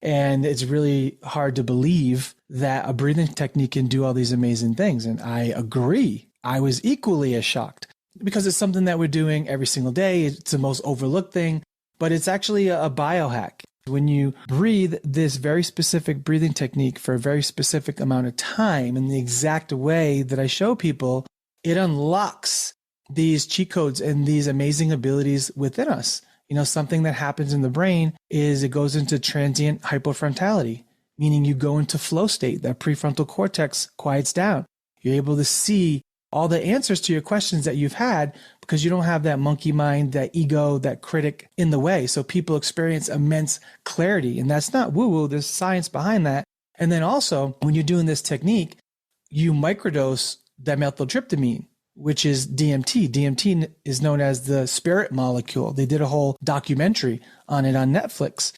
And it's really hard to believe that a breathing technique can do all these amazing things. And I agree. I was equally as shocked because it's something that we're doing every single day. It's the most overlooked thing, but it's actually a biohack. When you breathe this very specific breathing technique for a very specific amount of time in the exact way that I show people, it unlocks these cheat codes and these amazing abilities within us. Something that happens in the brain is it goes into transient hypofrontality, meaning you go into flow state. That prefrontal cortex quiets down. You're able to see all the answers to your questions that you've had because you don't have that monkey mind, that ego, that critic in the way. So people experience immense clarity. And that's not woo-woo. There's science behind that. And then also, when you're doing this technique, you microdose dimethyltryptamine, which is DMT. DMT is known as the spirit molecule. They did a whole documentary on it on Netflix.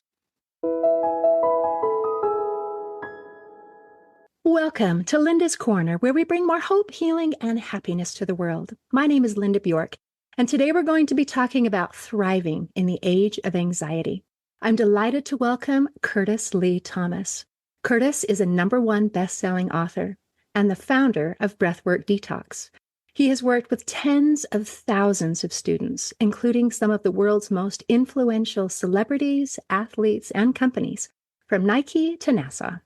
Welcome to Linda's Corner, where we bring more hope, healing, and happiness to the world. My name is Linda Bjork, and today we're going to be talking about thriving in the age of anxiety. I'm delighted to welcome Kurtis Lee Thomas. Kurtis is a #1 best-selling author and the founder of Breathwork Detox. He has worked with tens of thousands of students, including some of the world's most influential celebrities, athletes, and companies, from Nike to NASA.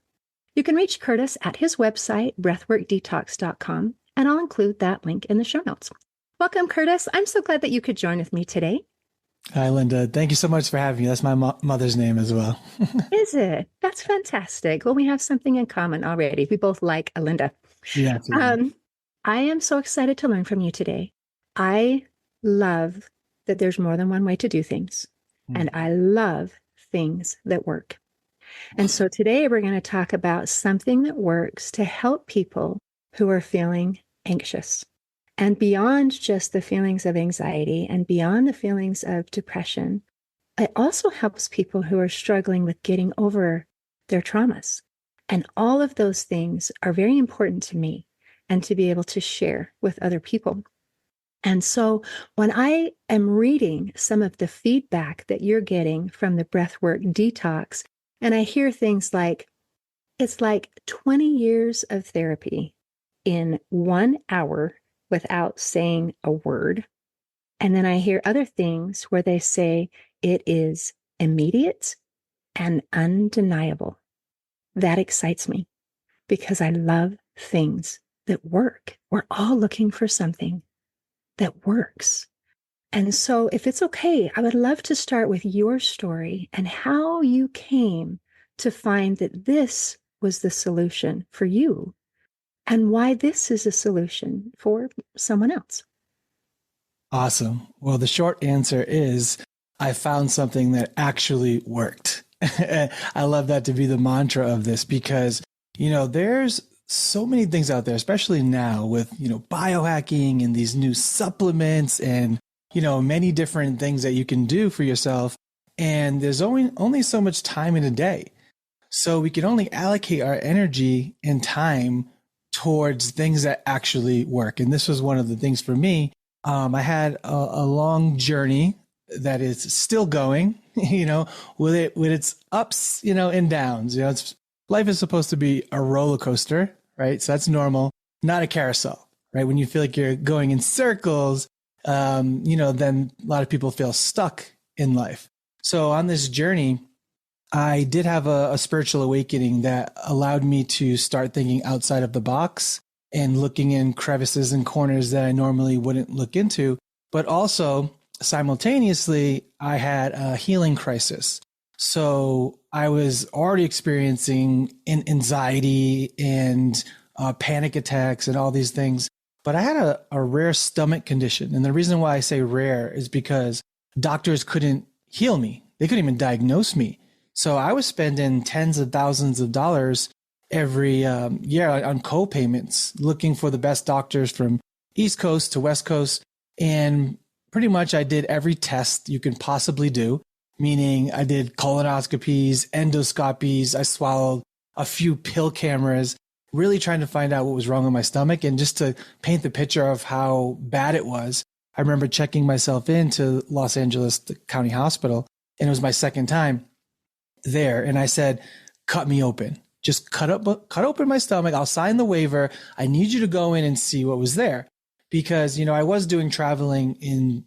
You can reach Kurtis at his website, breathworkdetox.com, and I'll include that link in the show notes. Welcome, Kurtis. I'm so glad that you could join with me today. Hi, Linda. Thank you so much for having me. That's my mother's name as well. Is it? That's fantastic. Well, we have something in common already. We both like Linda. Yeah. I am so excited to learn from you today. I love that there's more than one way to do things, and I love things that work. And so today we're going to talk about something that works to help people who are feeling anxious. And beyond just the feelings of anxiety and beyond the feelings of depression, it also helps people who are struggling with getting over their traumas. And all of those things are very important to me and to be able to share with other people. And so when I am reading some of the feedback that you're getting from the Breathwork Detox, and I hear things like, it's like 20 years of therapy in 1 hour without saying a word. And then I hear other things where they say it is immediate and undeniable. That excites me because I love things that work. We're all looking for something that works. And so if it's okay, I would love to start with your story and how you came to find that this was the solution for you and why this is a solution for someone else. Awesome. Well, the short answer is I found something that actually worked. I love that to be the mantra of this because, there's so many things out there, especially now with, biohacking and these new supplements and, many different things that you can do for yourself. And there's only so much time in a day. So we can only allocate our energy and time towards things that actually work. And this was one of the things for me. I had a long journey that is still going, with its ups, and downs. Life is supposed to be a roller coaster, right? So that's normal, not a carousel, right? When you feel like you're going in circles, then a lot of people feel stuck in life. So on this journey, I did have a spiritual awakening that allowed me to start thinking outside of the box and looking in crevices and corners that I normally wouldn't look into. But also, simultaneously, I had a healing crisis. So I was already experiencing anxiety and panic attacks and all these things. But I had a rare stomach condition. And the reason why I say rare is because doctors couldn't heal me. They couldn't even diagnose me. So I was spending tens of thousands of dollars every year on co-payments, looking for the best doctors from East Coast to West Coast. And pretty much I did every test you can possibly do, meaning I did colonoscopies, endoscopies. I swallowed a few pill cameras, really trying to find out what was wrong with my stomach. And just to paint the picture of how bad it was, I remember checking myself into Los Angeles County Hospital, and it was my second time. there. And I said, cut me open. Just cut open my stomach. I'll sign the waiver. I need you to go in and see what was there. Because, I was doing traveling in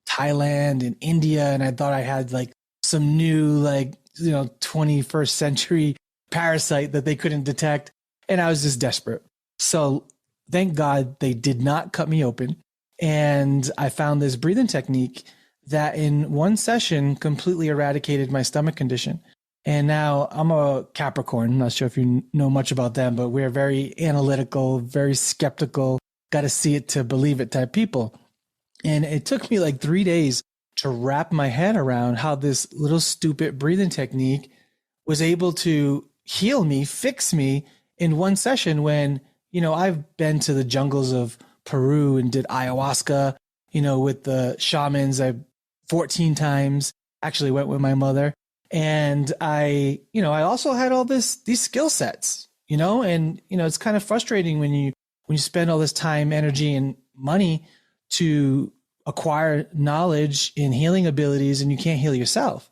Thailand and India, and I thought I had like some new, 21st century parasite that they couldn't detect. And I was just desperate. So thank God they did not cut me open. And I found this breathing technique that in one session completely eradicated my stomach condition. And now I'm a Capricorn. I'm not sure if you know much about them, but we're very analytical, very skeptical, got to see it to believe it type people. And it took me like 3 days to wrap my head around how this little stupid breathing technique was able to heal me, fix me in one session when, I've been to the jungles of Peru and did ayahuasca, with the shamans. I 14 times actually went with my mother. And I also had all these skill sets, and, it's kind of frustrating when you spend all this time, energy, and money to acquire knowledge in healing abilities and you can't heal yourself.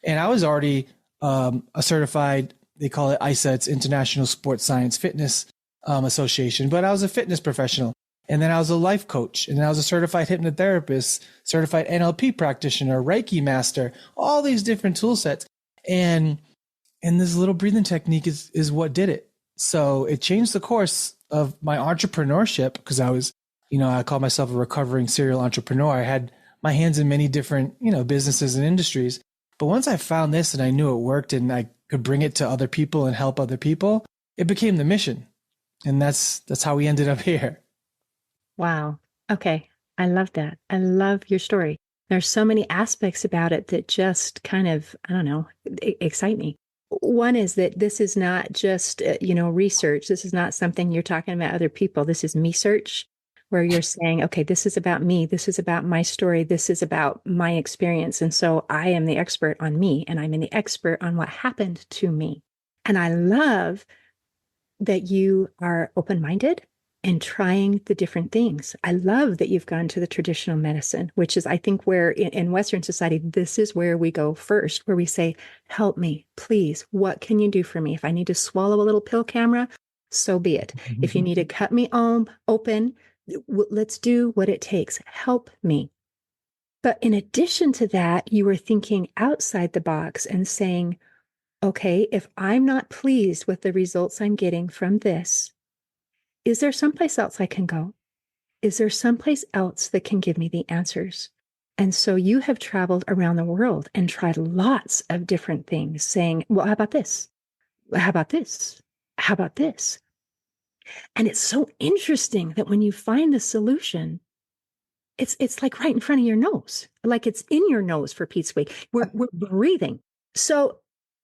And I was already a certified, they call it ISA, it's International Sports Science Fitness Association, but I was a fitness professional. And then I was a life coach, and then I was a certified hypnotherapist, certified NLP practitioner, Reiki master, all these different tool sets. And this little breathing technique is what did it. So it changed the course of my entrepreneurship because I was, I call myself a recovering serial entrepreneur. I had my hands in many different, businesses and industries. But once I found this and I knew it worked and I could bring it to other people and help other people, it became the mission. And that's how we ended up here. Wow. Okay. I love that. I love your story. There's so many aspects about it that just kind of, I don't know, excite me. One is that this is not just, research. This is not something you're talking about other people. This is me search, where you're saying, okay, this is about me. This is about my story. This is about my experience. And so I am the expert on me, and I'm the expert on what happened to me. And I love that you are open-minded and trying the different things. I love that you've gone to the traditional medicine, which is, I think, where in Western society, this is where we go first, where we say, help me, please. What can you do for me? If I need to swallow a little pill camera, so be it. Mm-hmm. If you need to cut me open, let's do what it takes. Help me. But in addition to that, you were thinking outside the box and saying, okay, if I'm not pleased with the results I'm getting from this, is there someplace else I can go? Is there someplace else that can give me the answers? And so you have traveled around the world and tried lots of different things, saying, well, how about this? How about this? How about this? And it's so interesting that when you find the solution, it's like right in front of your nose, like it's in your nose, for Pete's sake. We're breathing. So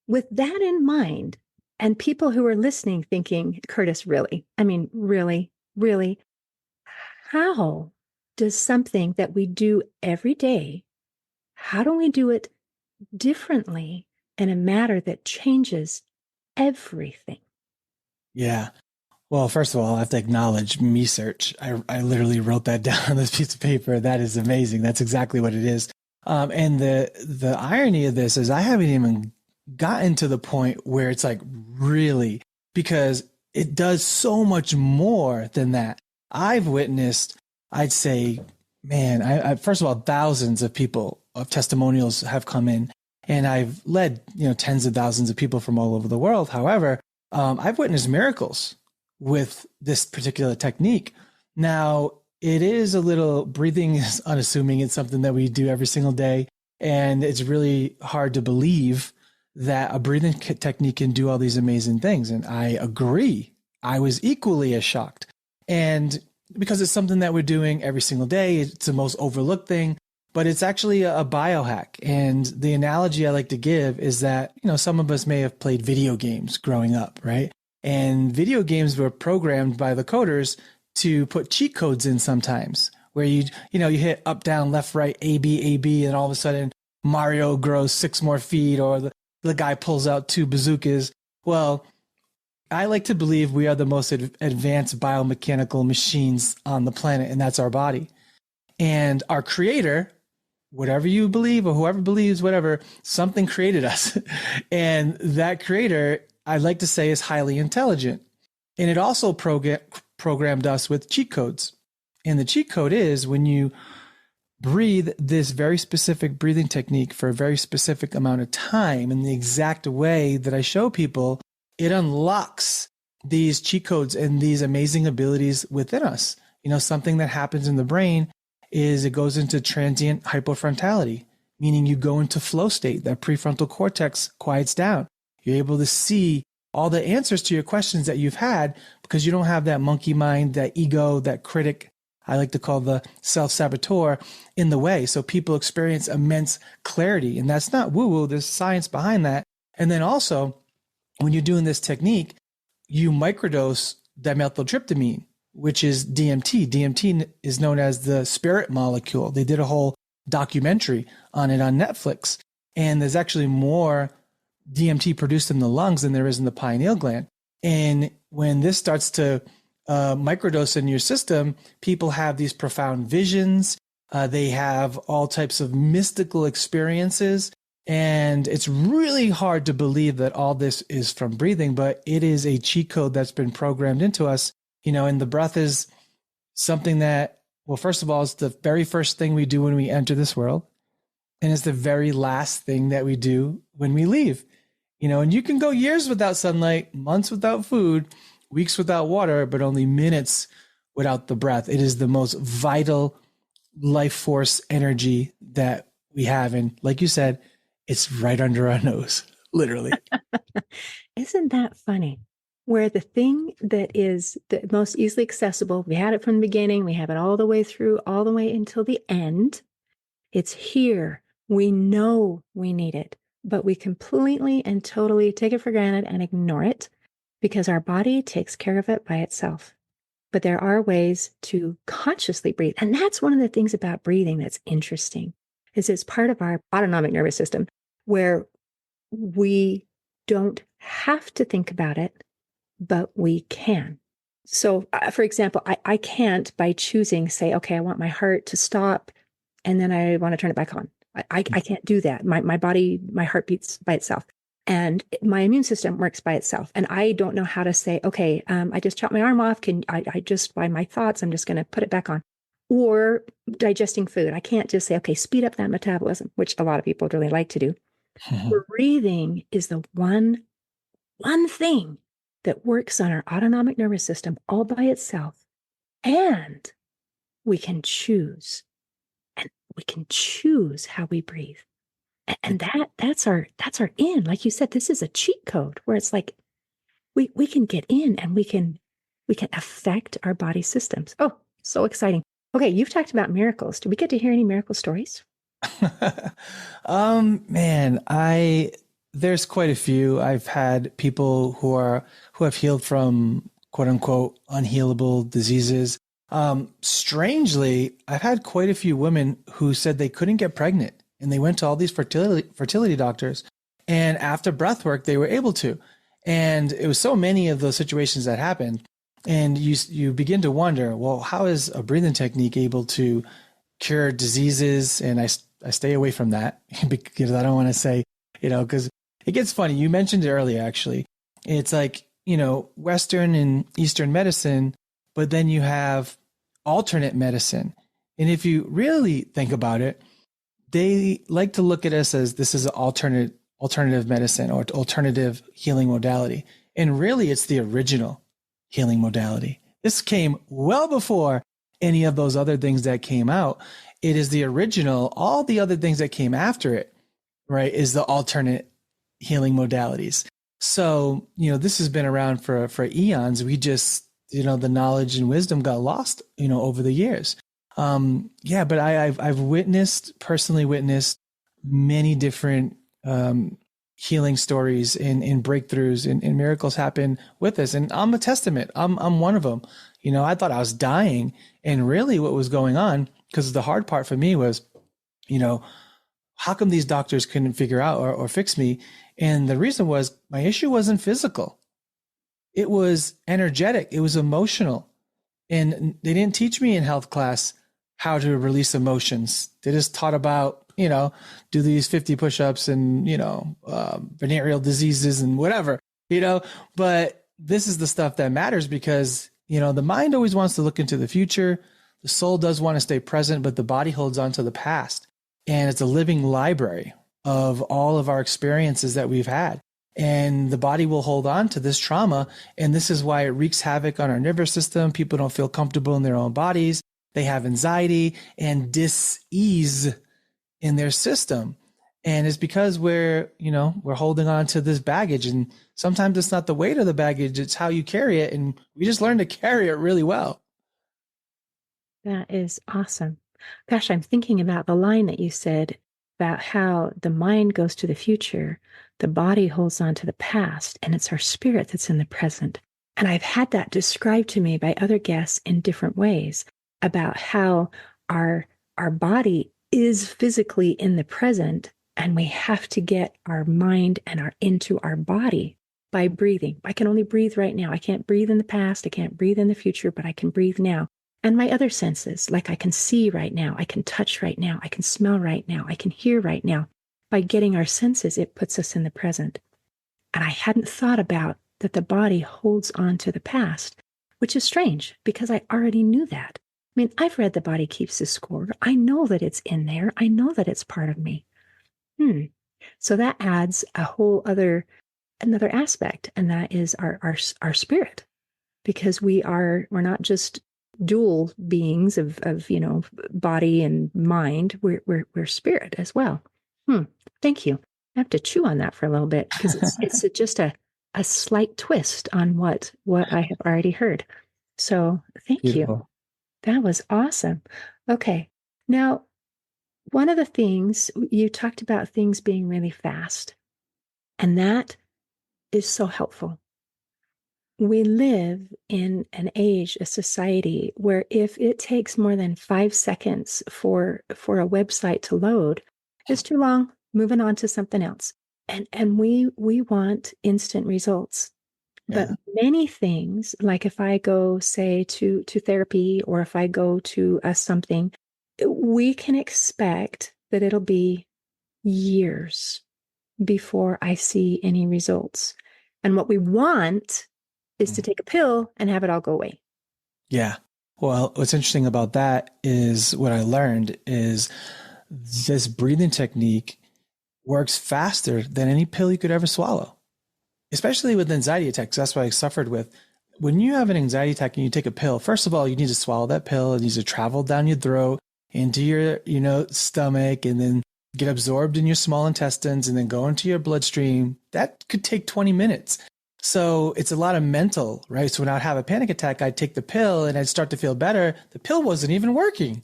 with that in mind, and people who are listening thinking, Kurtis, really? I mean, really, really? How does something that we do every day, how do we do it differently in a matter that changes everything? Yeah. Well, first of all, I have to acknowledge me search. I literally wrote that down on this piece of paper. That is amazing. That's exactly what it is. And the irony of this is I haven't even gotten to the point where it's like really, because it does so much more than that. I've witnessed, I'd say, man, I first of all, thousands of people of testimonials have come in, and I've led, tens of thousands of people from all over the world. However, I've witnessed miracles with this particular technique. Now, it is a little, breathing is unassuming. It's something that we do every single day. And it's really hard to believe that a breathing technique can do all these amazing things. And I agree. I was equally as shocked. And because it's something that we're doing every single day, it's the most overlooked thing, but it's actually a biohack. And the analogy I like to give is that, some of us may have played video games growing up, right? And video games were programmed by the coders to put cheat codes in sometimes, where you hit up, down, left, right, A, B, and all of a sudden Mario grows 6 more feet, or the guy pulls out 2 bazookas. Well, I like to believe we are the most advanced biomechanical machines on the planet, and that's our body. And our creator whatever you believe or whoever believes, whatever, something created us. And that creator, I'd like to say, is highly intelligent. And it also programmed us with cheat codes. And the cheat code is when you breathe this very specific breathing technique for a very specific amount of time in the exact way that I show people, it unlocks these cheat codes and these amazing abilities within us. Something that happens in the brain is it goes into transient hypofrontality, meaning you go into flow state. That prefrontal cortex quiets down. You're able to see all the answers to your questions that you've had because you don't have that monkey mind, that ego, that critic, I like to call the self-saboteur, in the way. So people experience immense clarity. And that's not woo-woo. There's science behind that. And then also, when you're doing this technique, you microdose dimethyltryptamine, which is DMT. DMT is known as the spirit molecule. They did a whole documentary on it on Netflix. And there's actually more DMT produced in the lungs than there is in the pineal gland. And when this starts to microdose in your system, people have these profound visions. They have all types of mystical experiences. And it's really hard to believe that all this is from breathing, but it is a cheat code that's been programmed into us. And the breath is something that, well, first of all, it's the very first thing we do when we enter this world. And it's the very last thing that we do when we leave. And you can go years without sunlight, months without food, weeks without water, but only minutes without the breath. It is the most vital life force energy that we have. And like you said, it's right under our nose, literally. Isn't that funny? Where the thing that is the most easily accessible, we had it from the beginning, we have it all the way through, all the way until the end. It's here. We know we need it, but we completely and totally take it for granted and ignore it because our body takes care of it by itself. But there are ways to consciously breathe. And that's one of the things about breathing that's interesting, is it's part of our autonomic nervous system where we don't have to think about it, but we can. So, for example, I can't, by choosing, say, okay, I want my heart to stop, and then I want to turn it back on. I can't do that. My body, my heart beats by itself. And my immune system works by itself. And I don't know how to say, okay, I just chopped my arm off. I just, by my thoughts, I'm just going to put it back on. Or digesting food. I can't just say, okay, speed up that metabolism, which a lot of people really like to do. Breathing is the one thing that works on our autonomic nervous system all by itself. And we can choose. And we can choose how we breathe. And that's our in. Like you said, this is a cheat code where it's like we can get in and we can affect our body systems. Oh, so exciting. Okay, you've talked about miracles. Do we get to hear any miracle stories? Man, there's quite a few. I've had people who have healed from quote unquote unhealable diseases. Strangely, I've had quite a few women who said they couldn't get pregnant and they went to all these fertility doctors. And after breath work, they were able to. And it was so many of those situations that happened. And you begin to wonder, well, how is a breathing technique able to cure diseases? And I stay away from that because I don't want to say, because it gets funny. You mentioned it earlier, actually. It's like, Western and Eastern medicine, but then you have alternate medicine. And if you really think about it, they like to look at us as this is an alternative medicine or alternative healing modality. And really, it's the original healing modality. This came well before any of those other things that came out. It is the original. All the other things that came after it, right, is the alternate healing modalities. So, this has been around for eons. We just, the knowledge and wisdom got lost, over the years. But I've personally witnessed many different healing stories and breakthroughs and miracles happen with us. And I'm a testament. I'm one of them. I thought I was dying. And really what was going on, because the hard part for me was, how come these doctors couldn't figure out or fix me? And the reason was my issue wasn't physical. It was energetic. It was emotional. And they didn't teach me in health class how to release emotions. They just taught about, do these 50 push-ups and, venereal diseases and whatever, but this is the stuff that matters because, the mind always wants to look into the future. The soul does want to stay present, but the body holds on to the past. And it's a living library of all of our experiences that we've had. And the body will hold on to this trauma. And this is why it wreaks havoc on our nervous system. People don't feel comfortable in their own bodies. They have anxiety and dis-ease in their system. And it's because we're holding on to this baggage. And sometimes it's not the weight of the baggage, it's how you carry it. And we just learn to carry it really well. That is awesome. Gosh, I'm thinking about the line that you said about how the mind goes to the future, the body holds on to the past, and it's our spirit that's in the present. And I've had that described to me by other guests in different ways about how our body is physically in the present, and we have to get our mind and into our body by breathing. I can only breathe right now. I can't breathe in the past. I can't breathe in the future, but I can breathe now. And my other senses, like I can see right now, I can touch right now, I can smell right now, I can hear right now. By getting our senses, it puts us in the present. And I hadn't thought about that the body holds on to the past, which is strange because I already knew that. I mean, I've read The Body Keeps the Score. I know that it's in there. I know that it's part of me. So that adds a whole another aspect, and that is our spirit, because we're not just dual beings of body and mind. We're spirit as well. Thank you. I have to chew on that for a little bit because it's just a slight twist on what I have already heard. So thank you. That was awesome. Okay. Now, one of the things you talked about, things being really fast, and that is so helpful. We live in an age, a society where if it takes more than 5 seconds for a website to load, it's too long, moving on to something else. And we want instant results. Yeah. But many things, like if I go, say, to therapy, or if I go to something, we can expect that it'll be years before I see any results. And what we want is to take a pill and have it all go away. Yeah. Well, what's interesting about that is what I learned is this breathing technique works faster than any pill you could ever swallow, especially with anxiety attacks. That's what I suffered with. When you have an anxiety attack and you take a pill, first of all, you need to swallow that pill. It needs to travel down your throat into your, stomach, and then get absorbed in your small intestines and then go into your bloodstream. That could take 20 minutes. So it's a lot of mental, right? So when I'd have a panic attack, I'd take the pill and I'd start to feel better. The pill wasn't even working.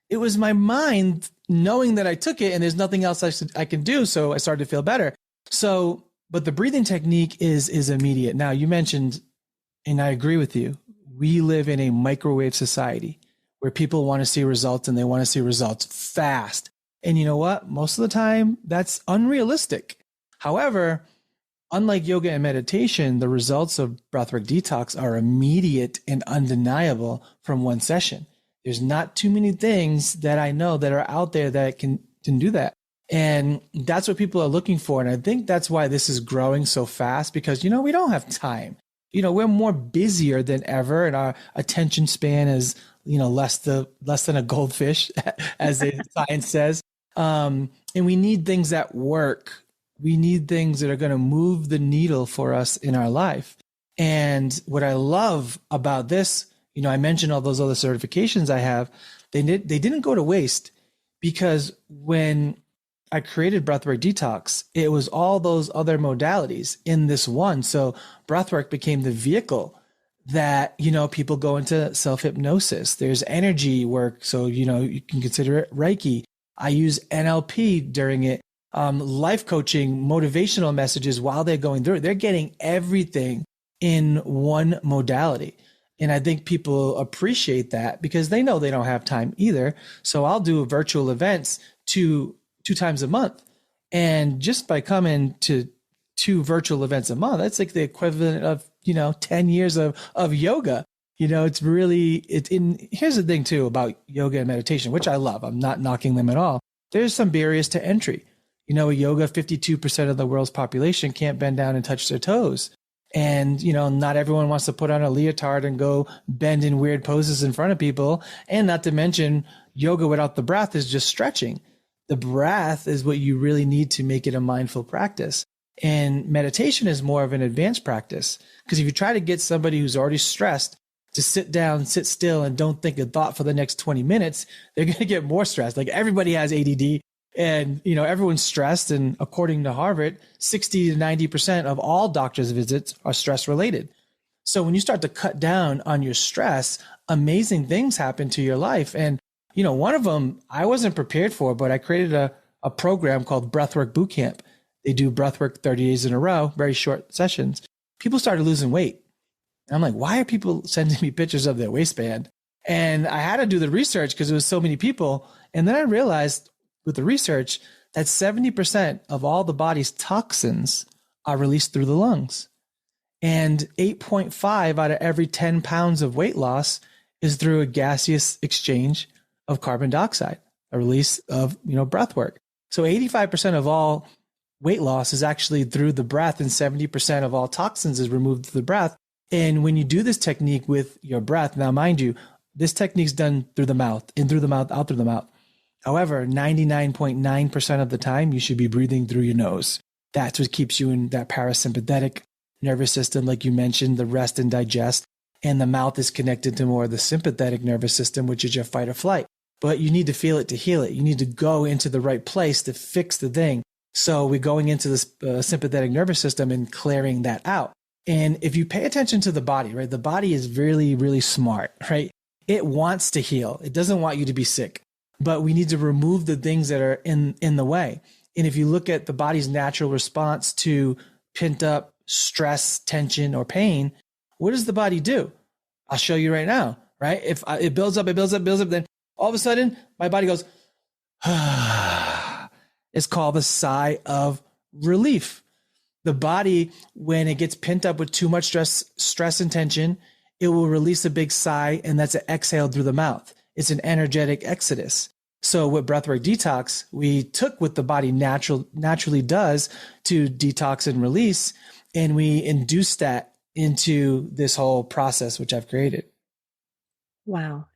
It was my mind knowing that I took it and there's nothing else I can do. So I started to feel better. So, but the breathing technique is immediate. Now you mentioned, and I agree with you, we live in a microwave society where people want to see results, and they want to see results fast. And you know what? Most of the time that's unrealistic. However, unlike yoga and meditation, the results of Breathwork Detox are immediate and undeniable from one session. There's not too many things that I know that are out there that can do that. And that's what people are looking for. And I think that's why this is growing so fast, because, we don't have time. We're more busier than ever, and our attention span is, less than a goldfish, as the science says. And we need things that work. We need things that are going to move the needle for us in our life. And what I love about this, I mentioned all those other certifications I have, they didn't go to waste, because when I created Breathwork Detox, it was all those other modalities in this one. So Breathwork became the vehicle that, people go into self-hypnosis. There's energy work. So, you can consider it Reiki. I use NLP during it. Life coaching, motivational messages while they're going through it. They're getting everything in one modality. And I think people appreciate that because they know they don't have time either. So I'll do virtual events two times a month. And just by coming to 2 virtual events a month, that's like the equivalent of, 10 years of yoga. It's really, here's the thing too about yoga and meditation, which I love. I'm not knocking them at all. There's some barriers to entry. Yoga, 52% of the world's population can't bend down and touch their toes. And, not everyone wants to put on a leotard and go bend in weird poses in front of people. And not to mention, yoga without the breath is just stretching. The breath is what you really need to make it a mindful practice. And meditation is more of an advanced practice. Because if you try to get somebody who's already stressed to sit down, sit still, and don't think a thought for the next 20 minutes, they're going to get more stressed. Like everybody has ADD. And, everyone's stressed. And according to Harvard, 60 to 90% of all doctor's visits are stress related. So when you start to cut down on your stress, amazing things happen to your life. And, one of them I wasn't prepared for, but I created a program called Breathwork Bootcamp. They do breathwork 30 days in a row, very short sessions. People started losing weight. And I'm like, why are people sending me pictures of their waistband? And I had to do the research because there was so many people. And then I realized with the research that 70% of all the body's toxins are released through the lungs. And 8.5 out of every 10 pounds of weight loss is through a gaseous exchange of carbon dioxide, a release of, breath work. So 85% of all weight loss is actually through the breath, and 70% of all toxins is removed through the breath. And when you do this technique with your breath, now mind you, this technique's done through the mouth, in through the mouth, out through the mouth. However, 99.9% of the time, you should be breathing through your nose. That's what keeps you in that parasympathetic nervous system, like you mentioned, the rest and digest. And the mouth is connected to more of the sympathetic nervous system, which is your fight or flight. But you need to feel it to heal it. You need to go into the right place to fix the thing. So we're going into this sympathetic nervous system and clearing that out. And if you pay attention to the body, right, the body is really, really smart, right? It wants to heal. It doesn't want you to be sick. But we need to remove the things that are in the way. And if you look at the body's natural response to pent up stress, tension, or pain, what does the body do? I'll show you right now, right? If it builds up, then all of a sudden my body goes, it's called the sigh of relief. The body, when it gets pent up with too much stress and tension, it will release a big sigh, and that's an exhale through the mouth. It's an energetic exodus. So with Breathwork Detox, we took what the body naturally does to detox and release, and we induced that into this whole process, which I've created. Wow.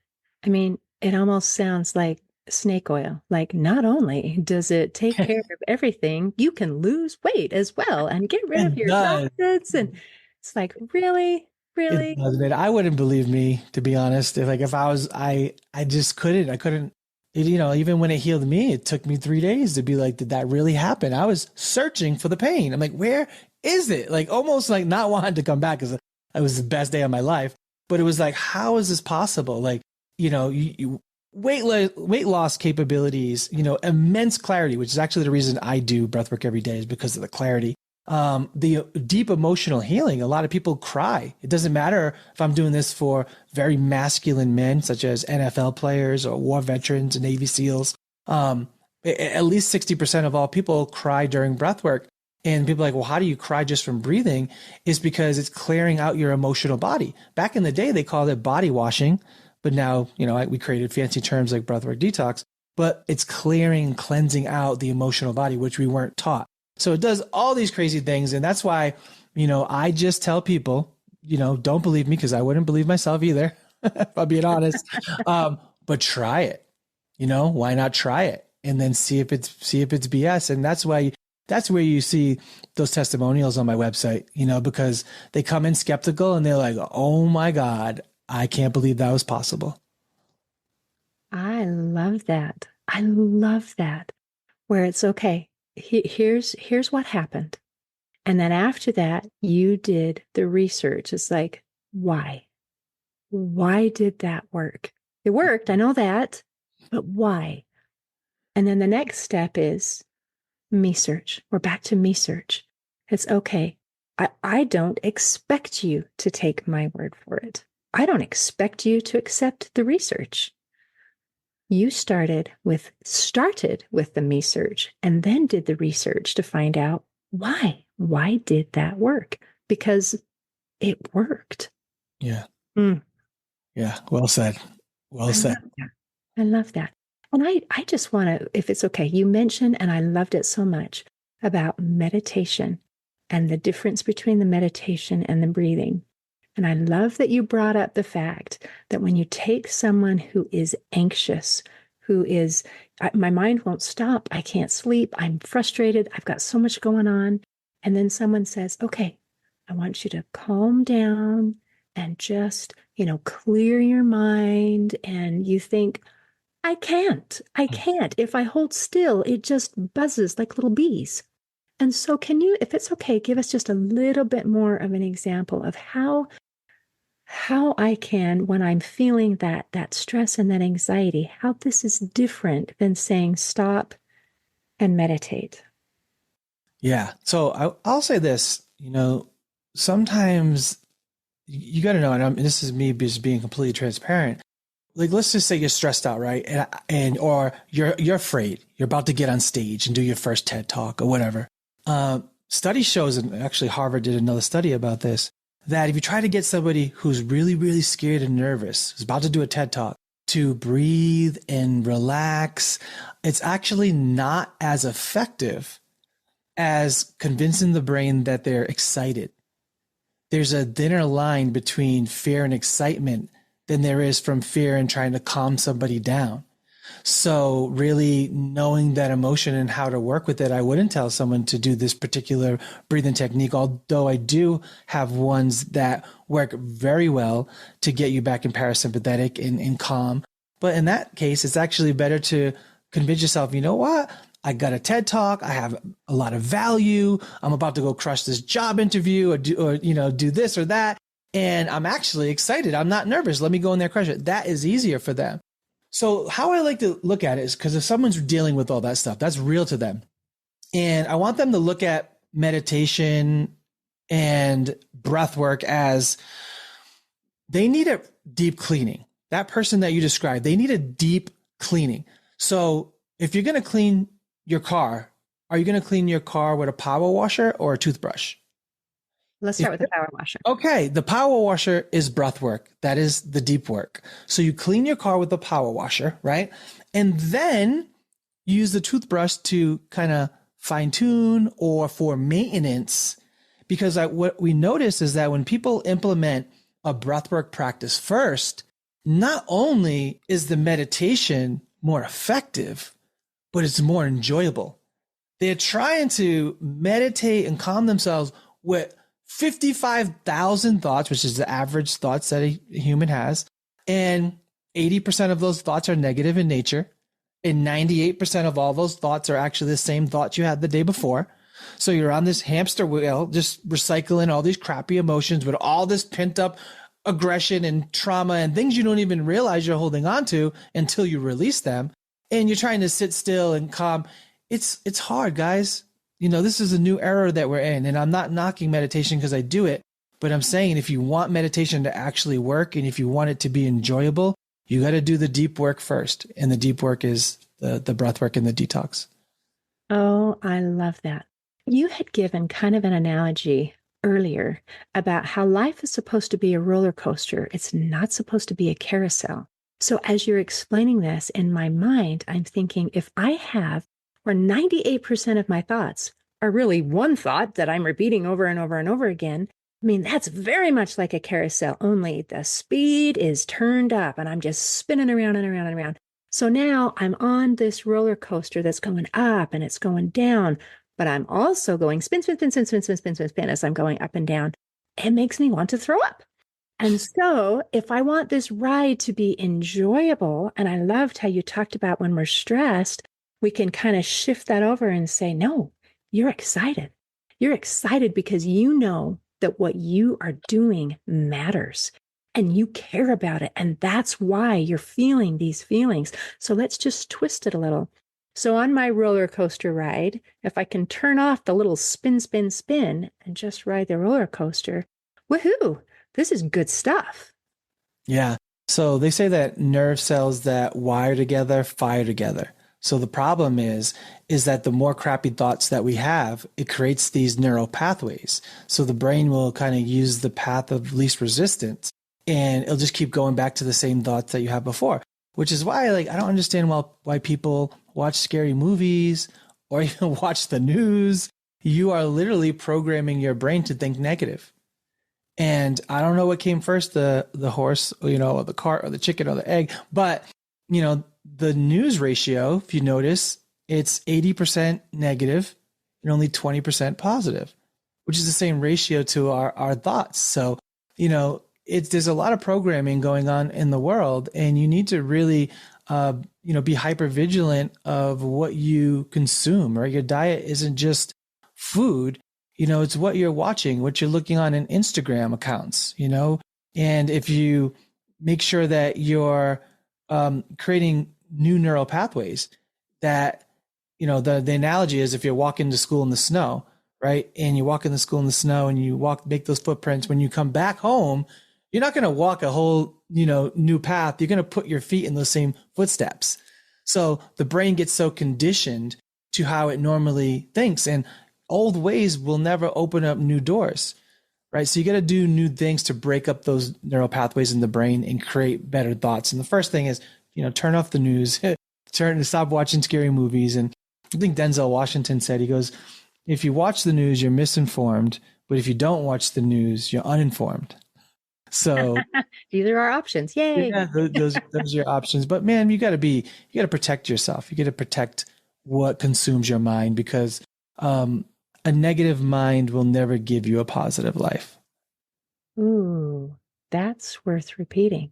I mean, it almost sounds like snake oil. Like, not only does it take care of everything, you can lose weight as well and get rid of your toxins. And it's like, really? Really? I wouldn't believe me, to be honest. If I was, I just couldn't. I couldn't. Even when it healed me, it took me 3 days to be like, did that really happen? I was searching for the pain. I'm like, where is it? Like, almost like not wanting to come back because it was the best day of my life. But it was like, how is this possible? Like, weight loss capabilities, immense clarity, which is actually the reason I do breathwork every day, is because of the clarity. The deep emotional healing. A lot of people cry. It doesn't matter if I'm doing this for very masculine men, such as NFL players or war veterans and Navy SEALs. At least 60% of all people cry during breathwork. And people are like, well, how do you cry just from breathing? Is because it's clearing out your emotional body. Back in the day, they called it body washing, but now, we created fancy terms like breathwork detox, but it's clearing and cleansing out the emotional body, which we weren't taught. So it does all these crazy things. And that's why, I just tell people, don't believe me, because I wouldn't believe myself either, if I'm being honest. But try it. Why not try it? And then see if it's BS. And that's where you see those testimonials on my website, because they come in skeptical and they're like, oh my God, I can't believe that was possible. I love that. I love that. Where it's okay. Here's what happened. And then after that, you did the research. It's like, why? Why did that work? It worked. I know that, but why? And then the next step is me search. We're back to me search. It's okay. I don't expect you to take my word for it. I don't expect you to accept the research. You started with the me search and then did the research to find out why. Why did that work? Because it worked. Yeah. Yeah. Well said. Well I said. love that. I love that. And I just want to, if it's okay, you mentioned, and I loved it so much, about meditation and the difference between the meditation and the breathing. And I love that you brought up the fact that when you take someone who is anxious, who is, my mind won't stop, I can't sleep, I'm frustrated, I've got so much going on. And then someone says, okay, I want you to calm down and just, clear your mind. And you think, I can't. If I hold still, it just buzzes like little bees. And so, can you, if it's okay, give us just a little bit more of an example of how I can, when I'm feeling that stress and that anxiety, how this is different than saying stop and meditate. Yeah. So I'll say this, sometimes you got to know, and this is me just being completely transparent. Like, let's just say you're stressed out, right? Or you're afraid. You're about to get on stage and do your first TED talk or whatever. Study shows, and actually Harvard did another study about this, that if you try to get somebody who's really, really scared and nervous, who's about to do a TED talk, to breathe and relax, it's actually not as effective as convincing the brain that they're excited. There's a thinner line between fear and excitement than there is from fear and trying to calm somebody down. So really knowing that emotion and how to work with it, I wouldn't tell someone to do this particular breathing technique, although I do have ones that work very well to get you back in parasympathetic and calm. But in that case, it's actually better to convince yourself, you know what? I got a TED talk. I have a lot of value. I'm about to go crush this job interview or do this or that. And I'm actually excited. I'm not nervous. Let me go in there, crush it. That is easier for them. So how I like to look at it is, because if someone's dealing with all that stuff, that's real to them. And I want them to look at meditation and breath work as they need a deep cleaning. That person that you described, they need a deep cleaning. So if you're going to clean your car, are you going to clean your car with a power washer or a toothbrush? Let's start with the power washer. Okay, the power washer is breath work. That is the deep work. So you clean your car with the power washer, right? And then you use the toothbrush to kind of fine tune or for maintenance. Because what we notice is that when people implement a breathwork practice first, not only is the meditation more effective, but it's more enjoyable. They're trying to meditate and calm themselves with 55,000 thoughts, which is the average thoughts that a human has. And 80% of those thoughts are negative in nature. And 98% of all those thoughts are actually the same thoughts you had the day before. So you're on this hamster wheel, just recycling all these crappy emotions with all this pent up aggression and trauma and things you don't even realize you're holding on to until you release them. And you're trying to sit still and calm. It's hard, guys. This is a new era that we're in, and I'm not knocking meditation because I do it, but I'm saying if you want meditation to actually work and if you want it to be enjoyable, you got to do the deep work first. And the deep work is the breath work and the detox. Oh, I love that. You had given kind of an analogy earlier about how life is supposed to be a roller coaster. It's not supposed to be a carousel. So as you're explaining this in my mind, I'm thinking if I have, or 98% of my thoughts are really one thought that I'm repeating over and over and over again, I mean, that's very much like a carousel, only the speed is turned up and I'm just spinning around and around and around. So now I'm on this roller coaster that's going up and it's going down, but I'm also going spin, spin, spin, spin, spin, spin, spin, spin, spin as I'm going up and down. It makes me want to throw up. And so if I want this ride to be enjoyable, and I loved how you talked about when we're stressed, we can kind of shift that over and say, no, you're excited. You're excited because you know that what you are doing matters and you care about it. And that's why you're feeling these feelings. So let's just twist it a little. So on my roller coaster ride, if I can turn off the little spin, spin, spin and just ride the roller coaster, woohoo, this is good stuff. Yeah. So they say that nerve cells that wire together, fire together. So the problem is that the more crappy thoughts that we have, it creates these neural pathways. So the brain will kind of use the path of least resistance. and it'll just keep going back to the same thoughts that you had before, which is why, like, I don't understand why people watch scary movies or even watch the news. You are literally programming your brain to think negative. And I don't know what came first, the horse, or the cart or the chicken or the egg, but the news ratio, if you notice, it's 80% negative and only 20% positive, which is the same ratio to our thoughts. So, there's a lot of programming going on in the world, and you need to really, be hyper vigilant of what you consume, right? Your diet isn't just food, it's what you're watching, what you're looking on in Instagram accounts, and if you make sure that you're creating new neural pathways that, the analogy is if you're walking to school in the snow, right? And you walk in the school in the snow and you make those footprints. When you come back home, you're not going to walk a whole, new path. You're going to put your feet in those same footsteps. So the brain gets so conditioned to how it normally thinks, and old ways will never open up new doors, right? So you got to do new things to break up those neural pathways in the brain and create better thoughts. And the first thing is, turn off the news, stop watching scary movies. And I think Denzel Washington said, he goes, if you watch the news, you're misinformed, but if you don't watch the news, you're uninformed. So these are our options. Yay. Yeah, those are your options. But man, you got to protect yourself. You got to protect what consumes your mind, because a negative mind will never give you a positive life. Ooh, that's worth repeating.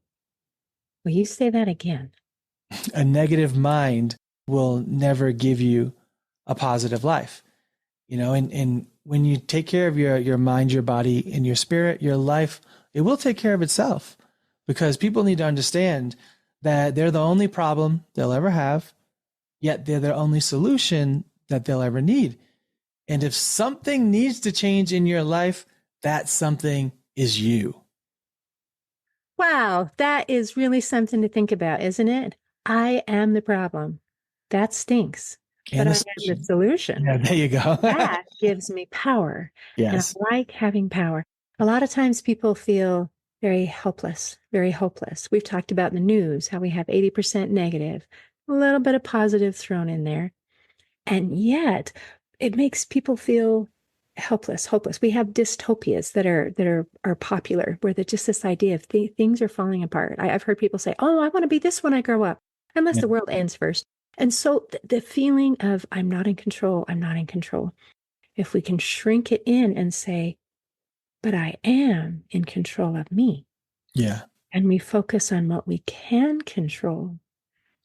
Will you say that again? A negative mind will never give you a positive life. And when you take care of your mind, your body, and your spirit, your life, it will take care of itself, because people need to understand that they're the only problem they'll ever have, yet they're the only solution that they'll ever need. And if something needs to change in your life, that something is you. Wow, that is really something to think about, isn't it? I am the problem. That stinks. But I am the solution. Yeah, there you go. That gives me power. Yes. And I like having power. A lot of times people feel very helpless, very hopeless. We've talked about in the news how we have 80% negative, a little bit of positive thrown in there. And yet it makes people feel helpless, hopeless. We have dystopias that are popular, where there's just this idea of things are falling apart. I've heard people say, "Oh, I want to be this when I grow up," unless the world ends first. And so the feeling of I'm not in control, I'm not in control. If we can shrink it in and say, but I am in control of me. Yeah. And we focus on what we can control,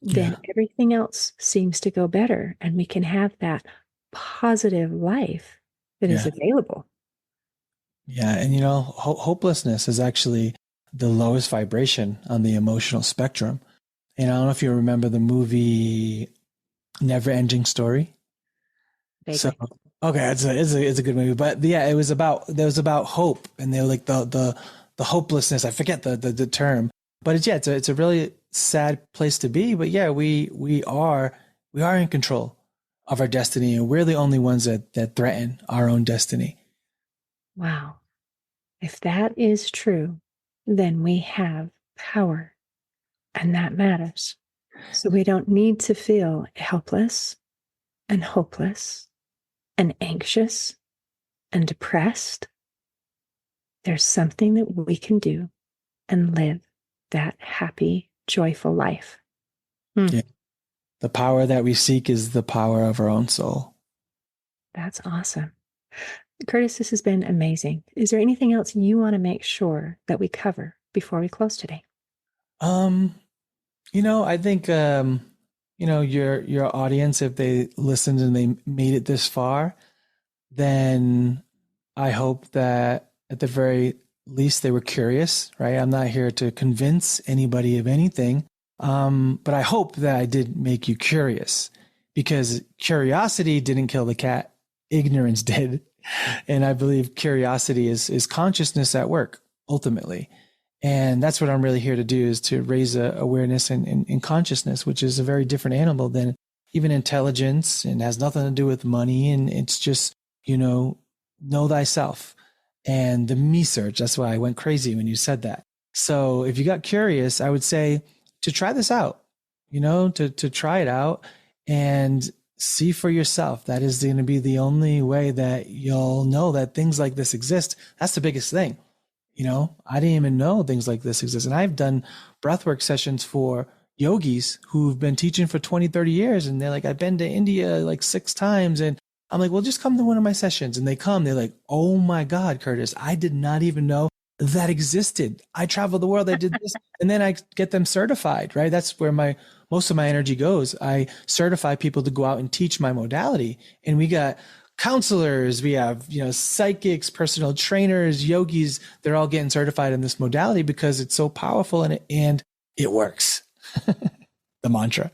then everything else seems to go better, and we can have that positive life that is available. Yeah. And, hopelessness is actually the lowest vibration on the emotional spectrum. And I don't know if you remember the movie Never Ending Story. Vaguely. So, okay, it's a good movie. But yeah, it was about hope, and they were like the hopelessness. I forget the term. But it's a really sad place to be. But yeah, we are in control of our destiny, and we're the only ones that threaten our own destiny. Wow. If that is true, then we have power, and that matters. So we don't need to feel helpless and hopeless and anxious and depressed. There's something that we can do and live that happy, joyful life. Yeah. The power that we seek is the power of our own soul. That's awesome. Kurtis, this has been amazing. Is there anything else you want to make sure that we cover before we close today? I think, your audience, if they listened and they made it this far, then I hope that at the very least they were curious, right? I'm not here to convince anybody of anything. But I hope that I did make you curious, because curiosity didn't kill the cat. Ignorance did. And I believe curiosity is consciousness at work, ultimately. And that's what I'm really here to do, is to raise awareness and consciousness, which is a very different animal than even intelligence, and has nothing to do with money. And it's just, know thyself and the me search. That's why I went crazy when you said that. So if you got curious, I would say to try this out, to try it out and see for yourself. That is going to be the only way that you'll know that things like this exist. That's the biggest thing. I didn't even know things like this exist. And I've done breathwork sessions for yogis who've been teaching for 20, 30 years. And they're like, I've been to India like 6 times. And I'm like, well, just come to one of my sessions. And they come, they're like, oh my God, Kurtis, I did not even know that existed. I traveled the world. I did this. And then I get them certified, right? That's where most of my energy goes. I certify people to go out and teach my modality. And we got counselors, we have, psychics, personal trainers, yogis. They're all getting certified in this modality because it's so powerful and it works. The mantra.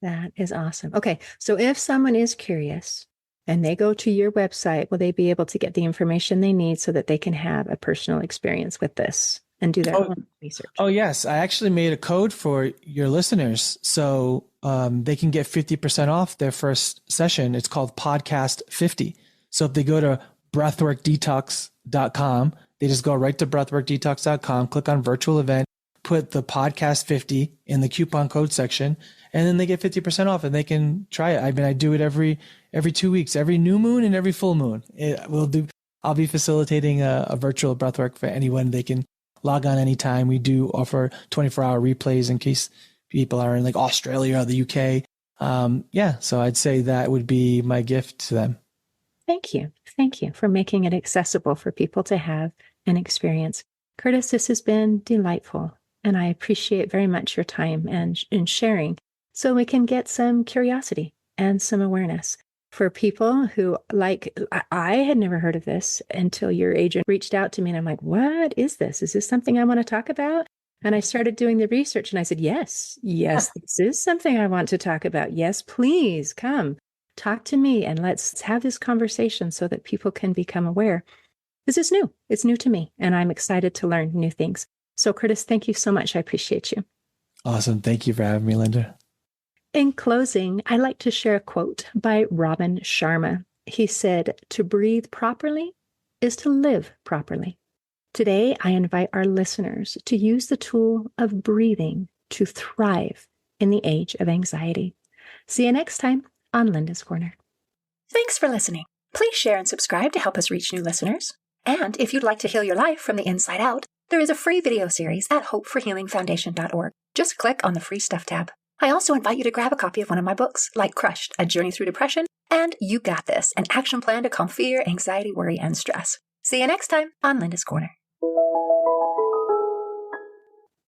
That is awesome. Okay. So if someone is curious and they go to your website, will they be able to get the information they need so that they can have a personal experience with this and do their own research? Oh, yes. I actually made a code for your listeners. So they can get 50% off their first session. It's called Podcast 50. So if they go to breathworkdetox.com, they just go right to breathworkdetox.com, click on virtual event, put the Podcast 50 in the coupon code section, and then they get 50% off and they can try it. I mean, I do it every 2 weeks, every new moon and every full moon. I'll be facilitating a virtual breathwork for anyone. They can log on anytime. We do offer 24-hour replays in case people are in like Australia or the UK. So I'd say that would be my gift to them. Thank you. Thank you for making it accessible for people to have an experience. Kurtis, this has been delightful, and I appreciate very much your time and sharing so we can get some curiosity and some awareness for people who, like, I had never heard of this until your agent reached out to me, and I'm like, what is this? Is this something I want to talk about? And I started doing the research, and I said, yes, this is something I want to talk about. Yes, please come talk to me, and let's have this conversation so that people can become aware. This is new. It's new to me, and I'm excited to learn new things. So, Kurtis, thank you so much. I appreciate you. Awesome. Thank you for having me, Linda. In closing, I like to share a quote by Robin Sharma. He said, "To breathe properly is to live properly." Today, I invite our listeners to use the tool of breathing to thrive in the age of anxiety. See you next time on Linda's Corner. Thanks for listening. Please share and subscribe to help us reach new listeners. And if you'd like to heal your life from the inside out, there is a free video series at hopeforhealingfoundation.org. Just click on the free stuff tab. I also invite you to grab a copy of one of my books, like Crushed, A Journey Through Depression, and You Got This, an action plan to calm fear, anxiety, worry, and stress. See you next time on Linda's Corner.